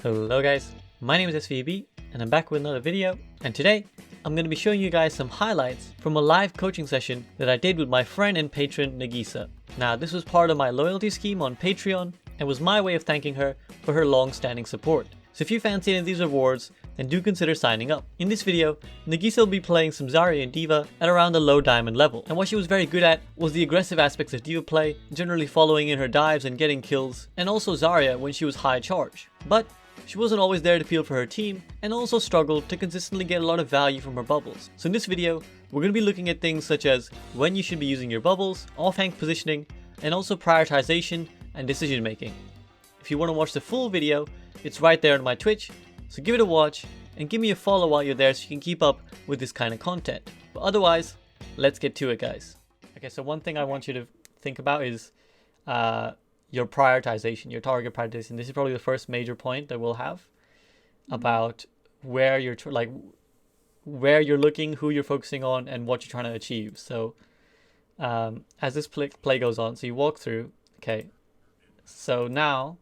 Hello guys, my name is SVB and I'm back with another video, and today I'm going to be showing you guys some highlights from a live coaching session that I did with my friend and patron Nagisa. Now this was part of my loyalty scheme on Patreon and was my way of thanking her for her long-standing support. So if you fancy any of these rewards, then do consider signing up. In this video, Nagisa will be playing some Zarya and D.Va at around the low diamond level, and what she was very good at was the aggressive aspects of D.Va play, generally following in her dives and getting kills, and also Zarya when she was high charge. But she wasn't always there to peel for her team, and also struggled to consistently get a lot of value from her bubbles. So in this video, we're going to be looking at things such as when you should be using your bubbles, off-tank positioning, and also prioritization and decision making. If you want to watch the full video, it's right there on my Twitch, so give it a watch and give me a follow while you're there so you can keep up with this kind of content. But otherwise, let's get to it, guys. Okay, so one thing I want you to think about is your prioritization, your target prioritization. This is probably the first major point that we'll have about where you're where you're looking, who you're focusing on, and what you're trying to achieve. So as this play goes on, so you walk through. Okay, so now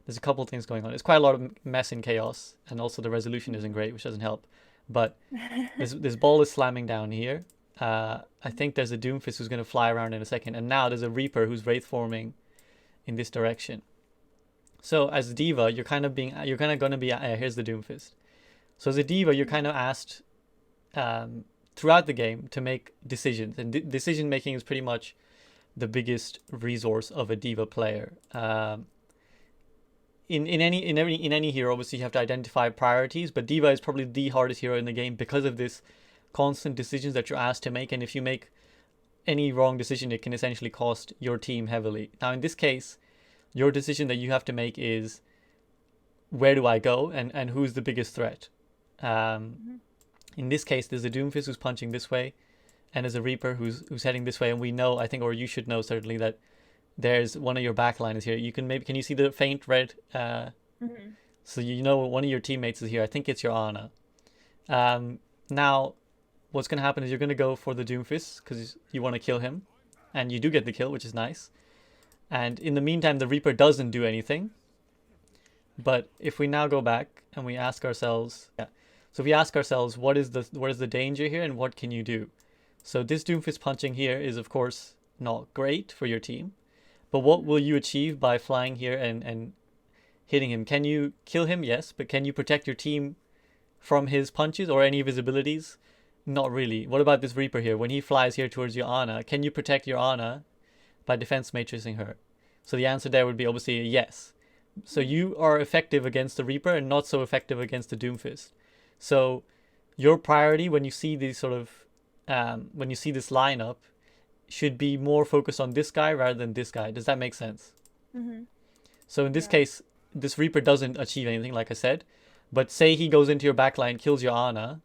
there's a couple things going on. It's quite a lot of mess and chaos, and also the resolution isn't great, which doesn't help. But this ball is slamming down here. I think there's a Doomfist who's going to fly around in a second, and now there's a Reaper who's wraith forming in this direction. So as D.Va, you're kind of going to be here's the Doomfist. So as a D.Va, you're kind of asked throughout the game to make decisions, and decision making is pretty much the biggest resource of a D.Va player. In any hero, obviously you have to identify priorities, but D.Va is probably the hardest hero in the game because of this constant decisions that you're asked to make, and if you make any wrong decision, it can essentially cost your team heavily. Now in this case, your decision that you have to make is where do I go, and who's the biggest threat. In this case, there's a Doomfist who's punching this way, and there's a Reaper who's heading this way, and we know, I think, or you should know certainly, that there's one of your backliners here. You can can you see the faint red? So you know one of your teammates is here. I think it's your Ana. Now what's going to happen is you're going to go for the Doomfist because you want to kill him, and you do get the kill, which is nice. And in the meantime, the Reaper doesn't do anything. But if we now go back and we ask ourselves, so we ask ourselves, what is the danger here, and what can you do? So this Doomfist punching here is of course not great for your team, but what will you achieve by flying here and hitting him? Can you kill him? Yes, but can you protect your team from his punches or any of his abilities? Not really. What about this Reaper here? When he flies here towards your Ana, can you protect your Ana by defense matrixing her? So the answer there would be obviously a yes. So you are effective against the Reaper and not so effective against the Doomfist. So your priority when you see these sort of when you see this lineup should be more focused on this guy rather than this guy. Does that make sense? So in this case, this Reaper doesn't achieve anything, like I said. But say he goes into your backline, kills your Ana,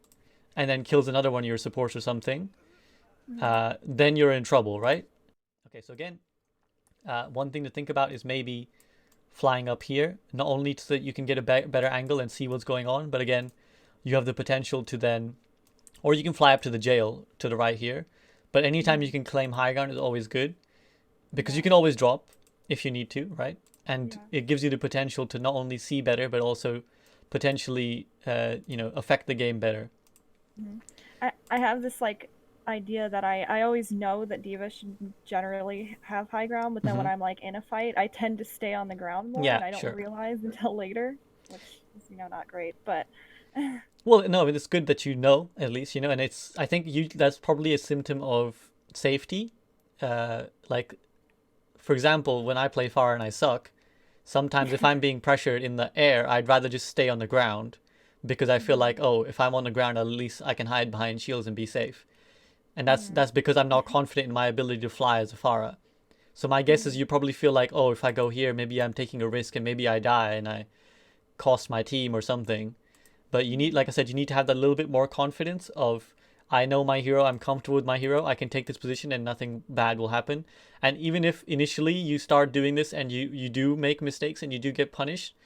and then kills another one of your supports or something, then you're in trouble, right? Okay, so again, one thing to think about is maybe flying up here, not only so that you can get a better angle and see what's going on, but again, you have the potential to then, or you can fly up to the jail to the right here, but anytime you can claim high ground is always good, because you can always drop if you need to, right? And it gives you the potential to not only see better, but also potentially, affect the game better. I have this idea that I always know that D.Va should generally have high ground, but then when I'm in a fight, I tend to stay on the ground more, and I don't realize until later, which is not great. But well, no, it's good that you know, at least, and I think that's probably a symptom of safety. For example, when I play Far and I suck, sometimes if I'm being pressured in the air, I'd rather just stay on the ground, because I feel like, oh, if I'm on the ground, at least I can hide behind shields and be safe. And that's because I'm not confident in my ability to fly as a Pharah. So my guess is you probably feel like, oh, if I go here, maybe I'm taking a risk and maybe I die and I cost my team or something. But you need, like I said, you need to have that little bit more confidence of, I know my hero, I'm comfortable with my hero, I can take this position and nothing bad will happen. And even if initially you start doing this and you do make mistakes and you do get punished,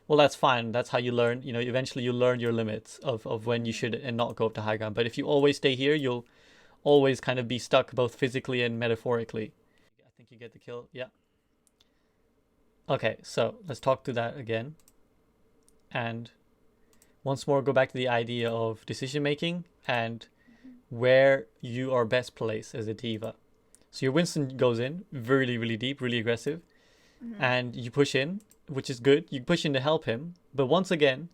well, that's fine. That's how you learn. Eventually you'll learn your limits of when you should and not go up to high ground. But if you always stay here, you'll always kind of be stuck both physically and metaphorically. I think you get the kill. Yeah. Okay, so let's talk to that again. and once more go back to the idea of decision making and where you are best placed as a D.Va. So your Winston goes in really, really deep, really aggressive, and you push in, which is good. You push in to help him, but once again,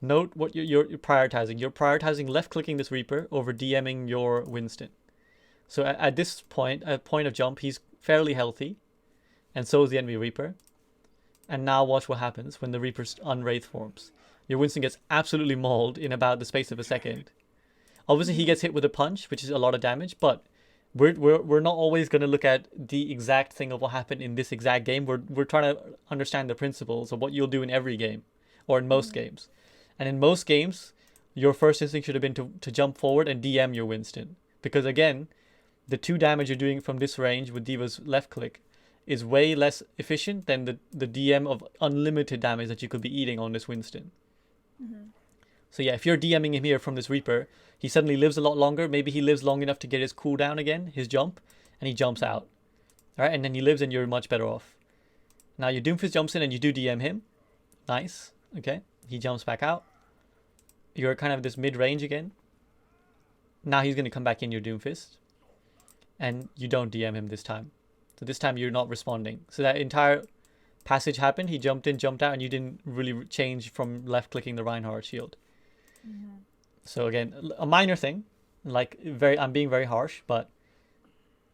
note what you're prioritizing. You're prioritizing left-clicking this Reaper over DMing your Winston. So at this point, at point of jump, he's fairly healthy, and so is the enemy Reaper. And now watch what happens when the Reaper's unwraith forms. Your Winston gets absolutely mauled in about the space of a second. Obviously, he gets hit with a punch, which is a lot of damage, but we're not always going to look at the exact thing of what happened in this exact game. We're trying to understand the principles of what you'll do in every game, or in most games. And in most games, your first instinct should have been to jump forward and DM your Winston. Because again, the 2 damage you're doing from this range with D.Va's left click is way less efficient than the DM of unlimited damage that you could be eating on this Winston. So yeah, if you're DMing him here from this Reaper, he suddenly lives a lot longer. Maybe he lives long enough to get his cooldown again, his jump, and he jumps out. All right, and then he lives and you're much better off. Now your Doomfist jumps in and you do DM him. Nice. Okay, he jumps back out. You're kind of this mid-range again. Now he's going to come back in your Doomfist. And you don't DM him this time. So this time you're not responding. So that entire passage happened. He jumped in, jumped out, and you didn't really change from left-clicking the Reinhardt shield. So again, a minor thing, like I'm being very harsh, but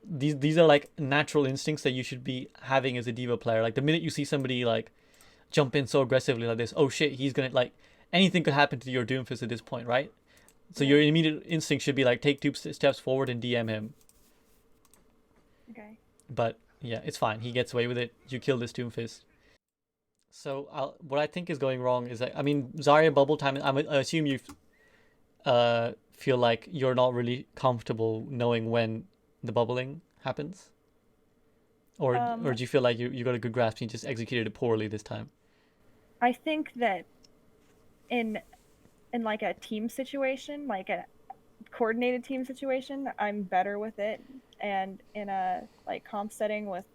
these are like natural instincts that you should be having as a D.Va player. Like the minute you see somebody like jump in so aggressively like this, oh shit, he's gonna, like, anything could happen to your Doomfist at this point, right? So your immediate instinct should be like take 2 steps forward and DM him. Okay. But yeah, it's fine. He gets away with it. You kill this Doomfist. So what I think is going wrong is that, I mean, Zarya bubble time, I assume you feel like you're not really comfortable knowing when the bubbling happens? Or do you feel like you got a good grasp and you just executed it poorly this time? I think that in like a team situation, like a coordinated team situation, I'm better with it. And in a like comp setting with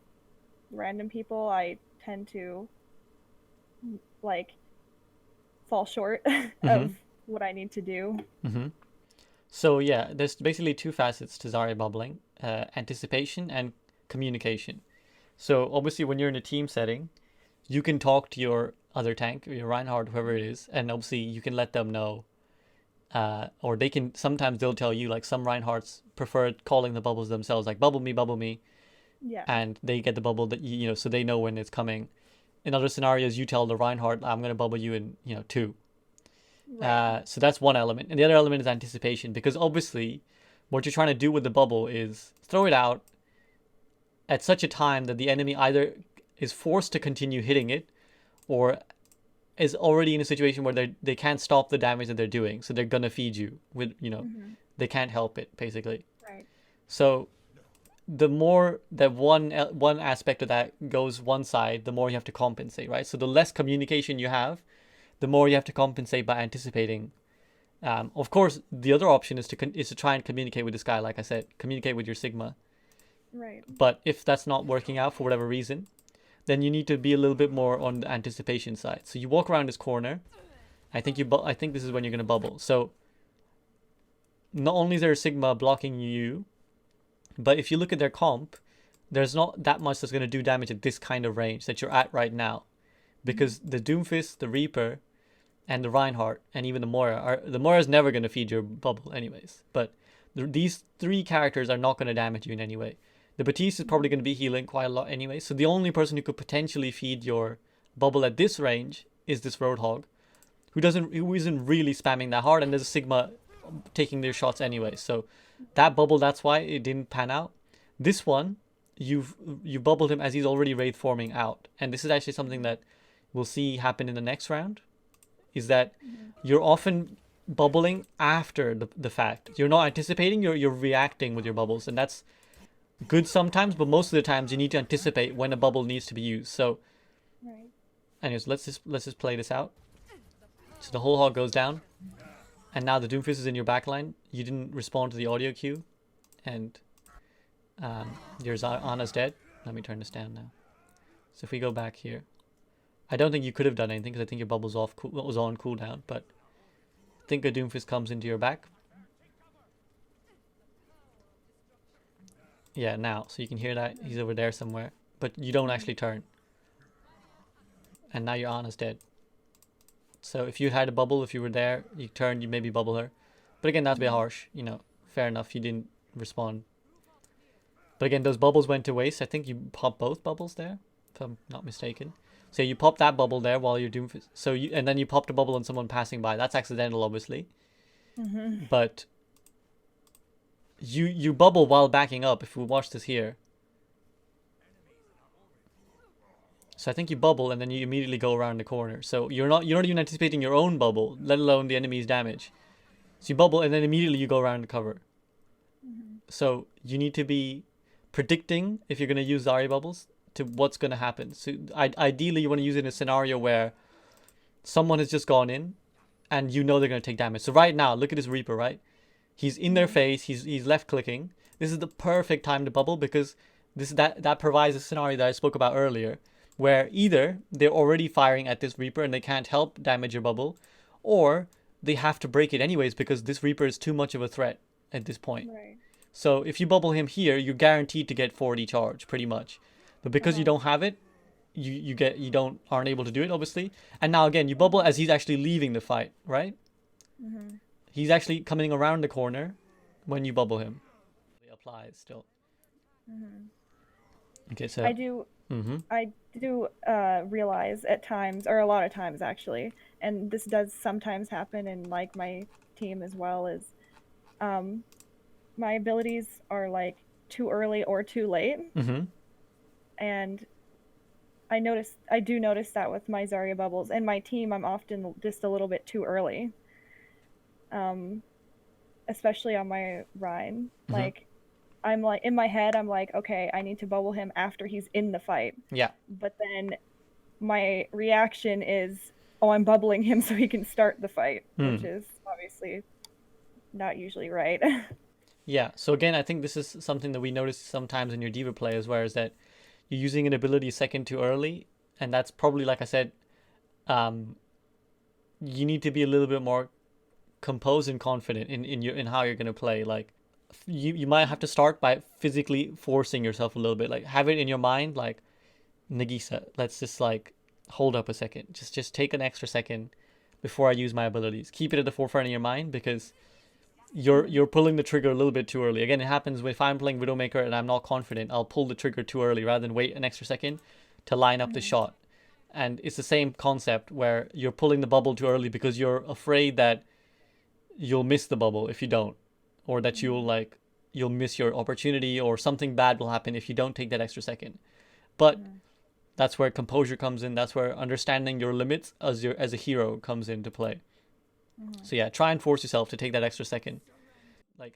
random people, I tend to like fall short of what I need to do. So yeah, there's basically 2 facets to Zarya bubbling: anticipation and communication. So obviously when you're in a team setting, you can talk to your other tank, or your Reinhardt, whoever it is, and obviously you can let them know, or sometimes they'll tell you, like some Reinhardts prefer calling the bubbles themselves, like bubble me, Yeah. and they get the bubble that you know, so they know when it's coming. In other scenarios, you tell the Reinhardt, I'm going to bubble you in 2. Right. So that's one element. And the other element is anticipation, because obviously what you're trying to do with the bubble is throw it out at such a time that the enemy either is forced to continue hitting it or is already in a situation where they can't stop the damage that they're doing. So they're going to feed you with, they can't help it, basically. Right. So the more that one aspect of that goes one side, the more you have to compensate, right? So the less communication you have, the more you have to compensate by anticipating. Of course, the other option is to try and communicate with this guy, like I said, communicate with your Sigma. Right. But if that's not working out for whatever reason, then you need to be a little bit more on the anticipation side. So you walk around this corner. I think this is when you're going to bubble. So not only is there a Sigma blocking you, but if you look at their comp, there's not that much that's going to do damage at this kind of range that you're at right now. Because the Doomfist, the Reaper, and the Reinhardt, and even the Moira, the Moira's never going to feed your bubble anyways. But these 3 characters are not going to damage you in any way. The Batiste is probably going to be healing quite a lot anyway. So the only person who could potentially feed your bubble at this range is this Roadhog, who isn't really spamming that hard, and there's a Sigma taking their shots anyway. So that bubble, that's why it didn't pan out. This one, you bubbled him as he's already wraith forming out, and this is actually something that we'll see happen in the next round. Is that you're often bubbling after the fact. You're not anticipating. You're reacting with your bubbles, and that's good sometimes, but most of the times you need to anticipate when a bubble needs to be used. So, right. Anyways, let's just play this out. So the whole hog goes down, and now the Doomfist is in your backline. You didn't respond to the audio cue, and your Ana's dead. Let me turn this down now. So if we go back here, I don't think you could have done anything because I think your bubble's was on cooldown, but I think a Doomfist comes into your back. Yeah, now. So you can hear that. He's over there somewhere. But you don't actually turn. And now your Ana's dead. So if you had a bubble, if you were there, you turned, you maybe bubble her. But again, that's a bit harsh. You know, fair enough. You didn't respond. But again, those bubbles went to waste. I think you popped both bubbles there, if I'm not mistaken. So you popped that bubble there while you're doing... So and then you popped a bubble on someone passing by. That's accidental, obviously. But you bubble while backing up. If we watch this here. So I think you bubble and then you immediately go around the corner. So you're not even anticipating your own bubble, let alone the enemy's damage. So you bubble and then immediately you go around the cover. So you need to be predicting, if you're going to use Zarya bubbles, to what's going to happen. So ideally you want to use it in a scenario where someone has just gone in and you know they're going to take damage. So right now, look at this Reaper, right? He's in their face, he's left clicking. This is the perfect time to bubble because that provides a scenario that I spoke about earlier, where either they're already firing at this Reaper and they can't help damage your bubble, or they have to break it anyways because this Reaper is too much of a threat at this point. Right. So if you bubble him here, you're guaranteed to get 40 charge, pretty much. But because you don't have it, you aren't able to do it, obviously. And now again, you bubble as he's actually leaving the fight, right? He's actually coming around the corner when you bubble him. It applies still. Okay, so I do realize at times, or a lot of times actually, and this does sometimes happen in like my team as well, is my abilities are like too early or too late. And I do notice that with my Zarya bubbles. And my team, I'm often just a little bit too early. Especially on my Rhine. Like, I'm like, in my head, I'm like, okay, I need to bubble him after he's in the fight. Yeah. But then my reaction is, oh, I'm bubbling him so he can start the fight, which is obviously not usually right. Yeah, so again, I think this is something that we notice sometimes in your D.Va play as well, is that you're using an ability a second too early, and that's probably, like I said, you need to be a little bit more composed and confident in how you're going to play. Like, you might have to start by physically forcing yourself a little bit. Like, have it in your mind, like, Nagisa, let's just, like, hold up a second. Just take an extra second before I use my abilities. Keep it at the forefront of your mind, because you're pulling the trigger a little bit too early. Again, it happens if I'm playing Widowmaker and I'm not confident, I'll pull the trigger too early rather than wait an extra second to line up the shot. And it's the same concept where you're pulling the bubble too early because you're afraid that you'll miss the bubble if you don't, or that you'll miss your opportunity, or something bad will happen if you don't take that extra second. But that's where composure comes in. That's where understanding your limits as a hero comes into play. So yeah, try and force yourself to take that extra second. Like,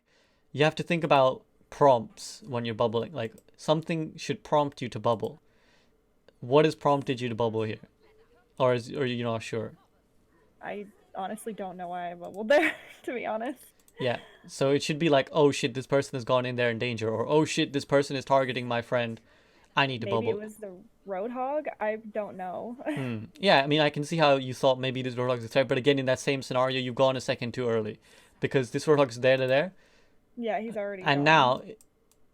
you have to think about prompts when you're bubbling. Like, something should prompt you to bubble. What has prompted you to bubble here? Or are you not sure? I honestly don't know why I bubbled there, to be honest. Yeah, so it should be like, oh shit, this person has gone in there in danger, or oh shit, this person is targeting my friend. I need to bubble. Maybe it was the Roadhog? I don't know. Yeah, I mean, I can see how you thought maybe this Roadhog is a threat, but again, in that same scenario, you've gone a second too early. Because this Roadhog is there. Yeah, he's already And gone. now,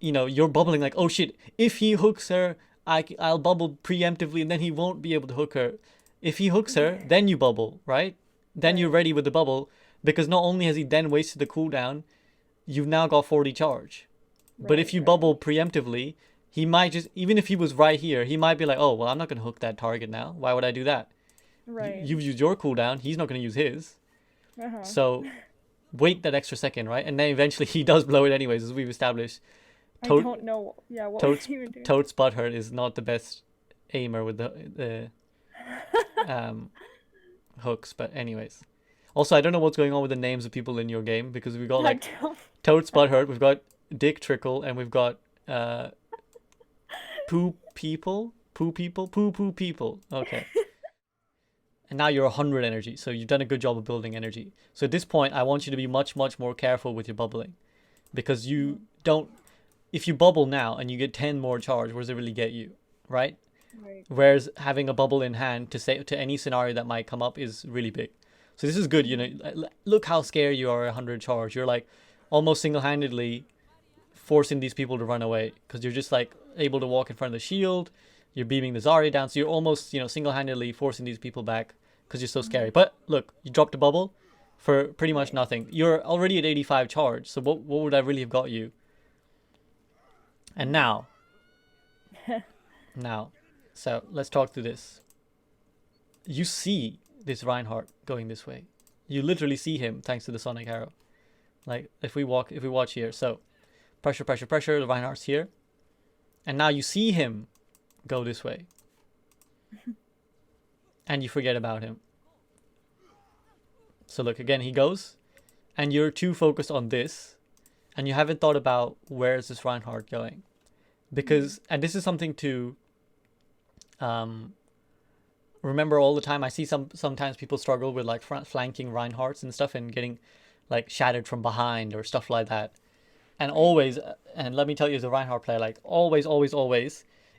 you're bubbling like, oh shit, if he hooks her, I'll bubble preemptively and then he won't be able to hook her. If he hooks her, then you bubble, right? Then you're ready with the bubble, because not only has he then wasted the cooldown, you've now got 40 charge. But if you bubble preemptively, he might just, even if he was right here, he might be like, oh, well, I'm not going to hook that target now. Why would I do that? Right. You've used your cooldown. He's not going to use his. So wait that extra second, right? And then eventually he does blow it anyways, as we've established. I don't know. Yeah, what was he doing? Toad's butthurt is not the best aimer with the hooks, but anyways. Also, I don't know what's going on with the names of people in your game, because we've got like Toad's butthurt, we've got Dick Trickle, and we've got Poo people. Okay. And now you're 100 energy, so you've done a good job of building energy. So at this point, I want you to be much, much more careful with your bubbling, because you don't. If you bubble now and you get 10 more charge, what does it really get you, right? Right. Whereas having a bubble in hand to say to any scenario that might come up is really big. So this is good, you know. Look how scared you are 100 charge. You're like almost single-handedly forcing these people to run away because you're just like able to walk in front of the shield. You're beaming the Zarya down, so you're almost, you know, single-handedly forcing these people back because you're so scary. But look, you dropped a bubble for pretty much nothing. You're already at 85 charge, so what would I really have got you? And now, so let's talk through this. You see this Reinhardt going this way. You literally see him thanks to the Sonic Arrow. Like if we watch here, so pressure, pressure, pressure, the Reinhardt's here. And now you see him go this way. And you forget about him. So look, again, he goes. And you're too focused on this. And you haven't thought about where is this Reinhardt going. Because, and this is something to remember all the time. I see sometimes people struggle with like flanking Reinhardts and stuff and getting like shattered from behind or stuff like that. And always, and let me tell you as a Reinhardt player, like always,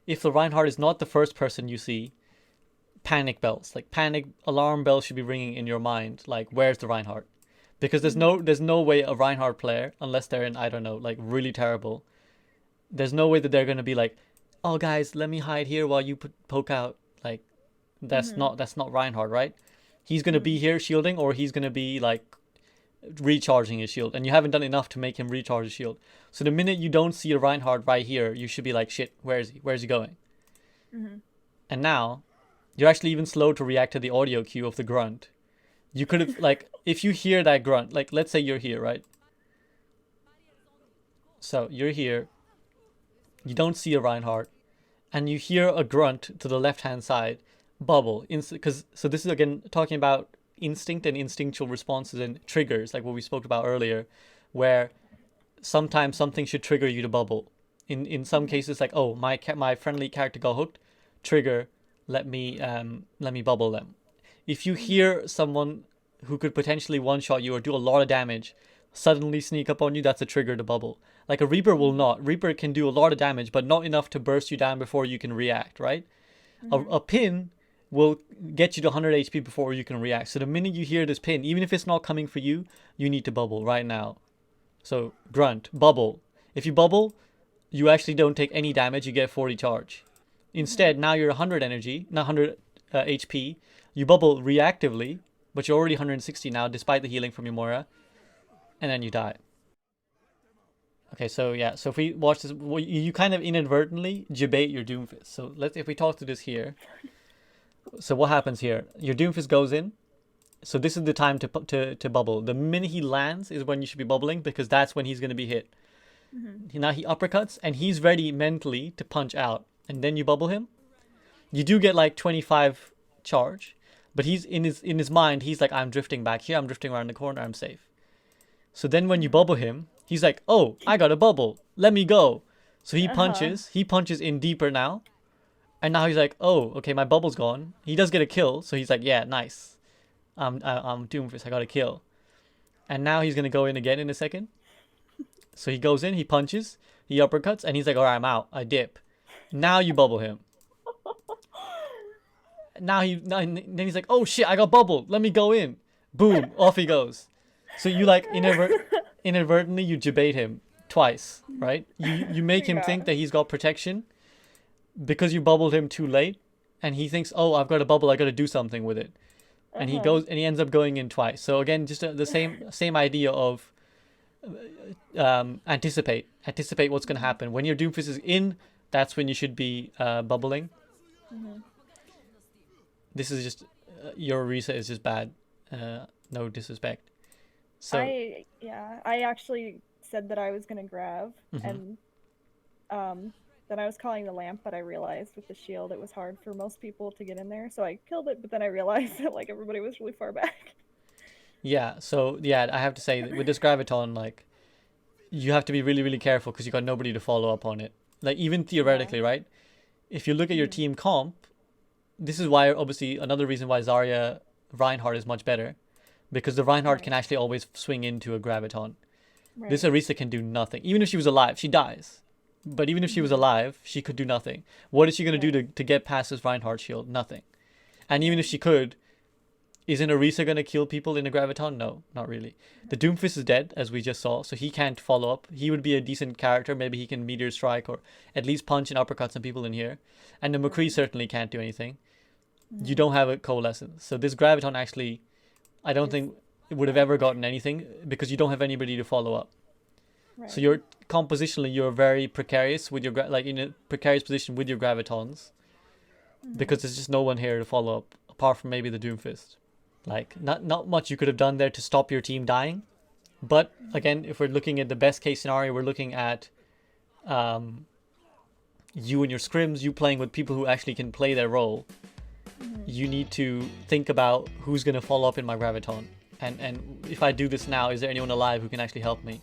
if the Reinhardt is not the first person you see, panic bells, like panic alarm bells should be ringing in your mind. Like, where's the Reinhardt? Because there's no way a Reinhardt player, unless they're in, I don't know, like really terrible, there's no way that they're going to be like, oh guys, let me hide here while you poke out. Like, that's not Reinhardt, right? He's going to be here shielding, or he's going to be like recharging his shield, and you haven't done enough to make him recharge his shield. So the minute you don't see a Reinhardt right here, you should be like, shit, where is he going? And now you're actually even slow to react to the audio cue of the grunt. You could have, like, if you hear that grunt, like let's say you're here, right? So you're here, you don't see a Reinhardt, and you hear a grunt to the left hand side, bubble, because so this is again talking about instinct and instinctual responses and triggers, like what we spoke about earlier, where sometimes something should trigger you to bubble. In some cases, like, oh, my friendly character got hooked, trigger, let me bubble them. If you hear someone who could potentially one-shot you or do a lot of damage suddenly sneak up on you, that's a trigger to bubble. Like a Reaper will not. Reaper can do a lot of damage, but not enough to burst you down before you can react, right? A pin will get you to 100 HP before you can react. So the minute you hear this pin, even if it's not coming for you, you need to bubble right now. So grunt, bubble. If you bubble, you actually don't take any damage, you get 40 charge. Instead, now you're 100 energy, not 100 HP. You bubble reactively, but you're already 160 now, despite the healing from your Moira. And then you die. Okay, so yeah, so if we watch this, you kind of inadvertently debate your Doomfist. So if we talk to this here. So what happens here? Your Doomfist goes in. So this is the time to bubble. The minute he lands is when you should be bubbling, because that's when he's going to be hit. Now he uppercuts, and he's ready mentally to punch out. And then you bubble him. You do get like 25 charge. But he's in his mind, he's like, I'm drifting back here. I'm drifting around the corner. I'm safe. So then when you bubble him, he's like, oh, I got a bubble. Let me go. So he punches. He punches in deeper now. And now he's like, oh, okay, my bubble's gone. He does get a kill. So he's like, yeah, nice. I'm Doomfist. I got a kill. And now he's going to go in again in a second. So he goes in, he punches, he uppercuts, and he's like, all right, I'm out. I dip. Now you bubble him. Then he's like, oh shit, I got bubbled. Let me go in. Boom, off he goes. So you like inadvertently you debate him twice, right? You make him think that he's got protection because you bubbled him too late, and he thinks, oh, I've got a bubble, I got to do something with it, and he goes and he ends up going in twice. So again, just the same idea of anticipate what's going to happen. When your Doomfist is in, that's when you should be bubbling. This is just your reset is just bad. No disrespect. So I actually said that I was gonna grab, and then I was calling the lamp, but I realized with the shield it was hard for most people to get in there, so I killed it. But then I realized that like everybody was really far back. Yeah. So yeah, I have to say that with this graviton, like, you have to be really, really careful because you got nobody to follow up on it. Like, even theoretically, right? If you look at your team comp, this is why, obviously, another reason why Zarya Reinhardt is much better, because the Reinhardt can actually always swing into a graviton. This Orisa can do nothing. Even if she was alive, she dies. But even if she was alive, she could do nothing. What is she going to do to get past this Reinhardt shield? Nothing. And even if she could, isn't Orisa going to kill people in a Graviton? No, not really. The Doomfist is dead, as we just saw, so he can't follow up. He would be a decent character. Maybe he can Meteor Strike or at least punch and uppercut some people in here. And the McCree certainly can't do anything. You don't have a Coalescence. So this Graviton actually, I don't think it would have ever gotten anything because you don't have anybody to follow up. Right. So you're compositionally, you're very precarious with your, like in a precarious position with your Gravitons. Because there's just no one here to follow up, apart from maybe the Doomfist. Like, not much you could have done there to stop your team dying. But, again, if we're looking at the best case scenario, we're looking at you and your scrims, you playing with people who actually can play their role. You need to think about who's going to follow up in my Graviton. And if I do this now, is there anyone alive who can actually help me?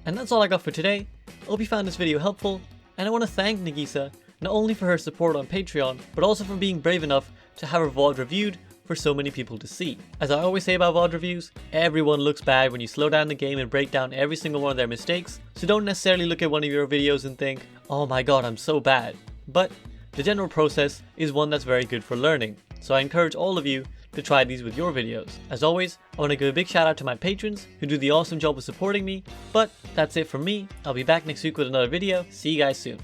And that's all I got for today. I hope you found this video helpful. And I want to thank Nagisa, not only for her support on Patreon, but also for being brave enough to have her VOD reviewed for so many people to see. As I always say about VOD reviews, everyone looks bad when you slow down the game and break down every single one of their mistakes, so don't necessarily look at one of your videos and think, oh my god, I'm so bad. But the general process is one that's very good for learning, so I encourage all of you to try these with your videos. As always, I want to give a big shout out to my patrons who do the awesome job of supporting me, but that's it from me. I'll be back next week with another video. See you guys soon.